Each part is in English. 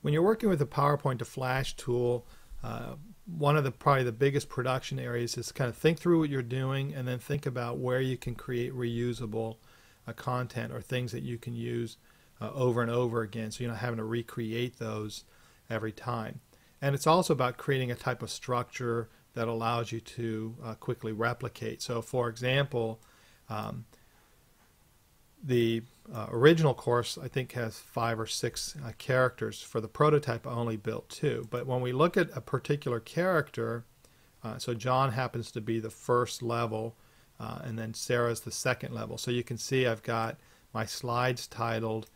When you're working with the PowerPoint to Flash tool, one of the probably the biggest production areas is kind of think through what you're doing and then think about where you can create reusable content or things that you can use over and over again, so you're not having to recreate those every time. And it's also about creating a type of structure that allows you to quickly replicate. So for example, the original course I think has 5 or 6 characters. For the prototype I only built 2. But when we look at a particular character, so John happens to be the first level and then Sarah's the second level. So you can see I've got my slides titled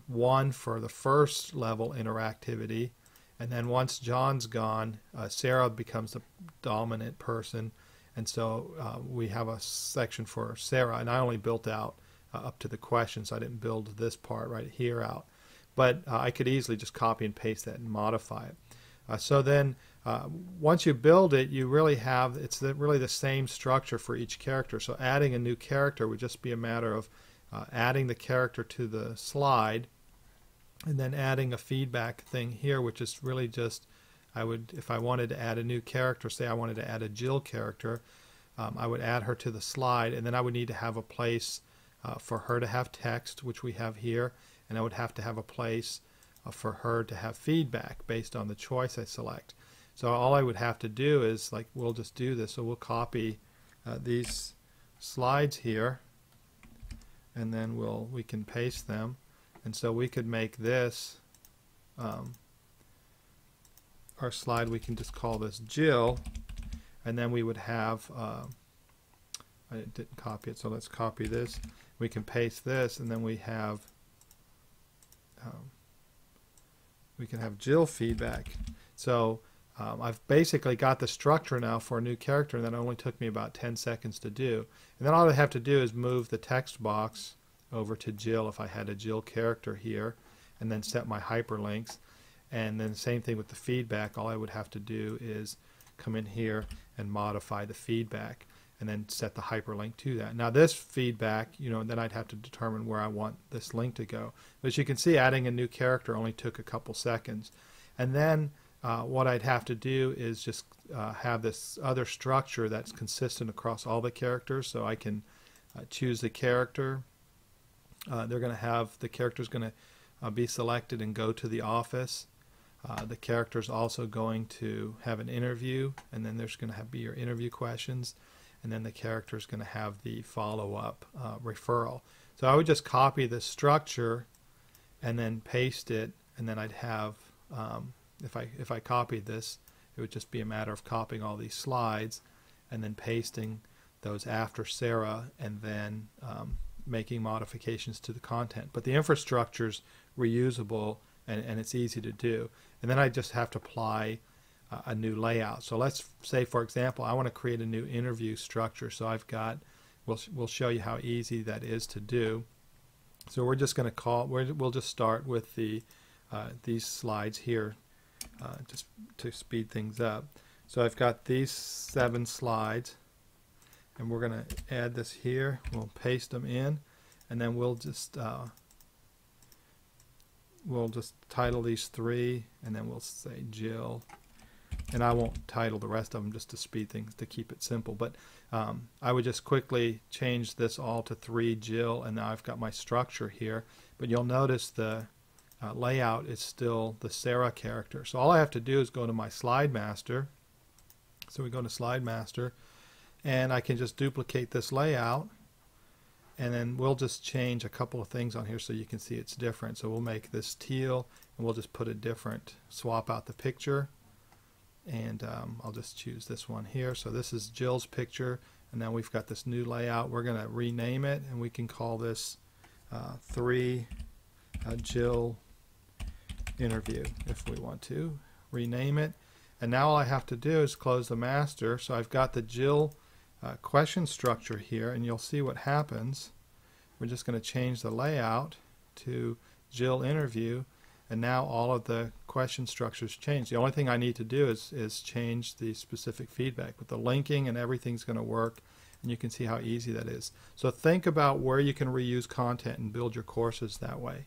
1 for the first level interactivity, and then once John's gone, Sarah becomes the dominant person, and so we have a section for Sarah, and I only built out up to the questions. I didn't build this part right here out, but I could easily just copy and paste that and modify it. So then once you build it, you really have, it's really the same structure for each character. So adding a new character would just be a matter of adding the character to the slide and then adding a feedback thing here, which is really just, I would, if I wanted to add a new character, say I wanted to add a Jill character, I would add her to the slide, and then I would need to have a place for her to have text, which we have here, and I would have to have a place for her to have feedback based on the choice I select. So all I would have to do is, like, we'll just do this. So we'll copy these slides here, and then we can paste them. And so we could make this our slide. We can just call this Jill, and then we would have I didn't copy it, so let's copy this. We can paste this, and then we have can have Jill feedback. So I've basically got the structure now for a new character, and that only took me about 10 seconds to do. And then all I have to do is move the text box over to Jill if I had a Jill character here, and then set my hyperlinks. And then same thing with the feedback. All I would have to do is come in here and modify the feedback and then set the hyperlink to that. Now this feedback, then I'd have to determine where I want this link to go. But as you can see, adding a new character only took a couple seconds. And then what I'd have to do is just have this other structure that's consistent across all the characters. So I can choose the character. They're going to have, the character's going to be selected and go to the office. The character's also going to have an interview, and then there's going to be your interview questions, and then the character's going to have the follow-up referral. So I would just copy the structure and then paste it, and then I'd have, if I copied this, it would just be a matter of copying all these slides and then pasting those after Sarah, and then making modifications to the content. But the infrastructure's reusable, and it's easy to do. And then I just have to apply a new layout. So let's say, for example, I want to create a new interview structure. So I've got, we'll show you how easy that is to do. So we're just going to we'll just start with the these slides here, just to speed things up. So I've got these 7 slides, and we're going to add this here. We'll paste them in, and then we'll just title these 3, and then we'll say Jill. And I won't title the rest of them just to speed things, to keep it simple. But I would just quickly change this all to 3 Jill, and now I've got my structure here. But you'll notice the layout is still the Sarah character. So all I have to do is go to my Slide Master. So we go to Slide Master, and I can just duplicate this layout, and then we'll just change a couple of things on here so you can see it's different. So we'll make this teal, and we'll just put a different, swap out the picture, and I'll just choose this one here. So this is Jill's picture, and now we've got this new layout. We're going to rename it, and we can call this 3 Jill interview if we want to. Rename it, and now all I have to do is close the master. So I've got the Jill question structure here, and you'll see what happens. We're just going to change the layout to Jill interview, and now all of the question structures change. The only thing I need to do is change the specific feedback, but the linking and everything's going to work, and you can see how easy that is. So think about where you can reuse content and build your courses that way.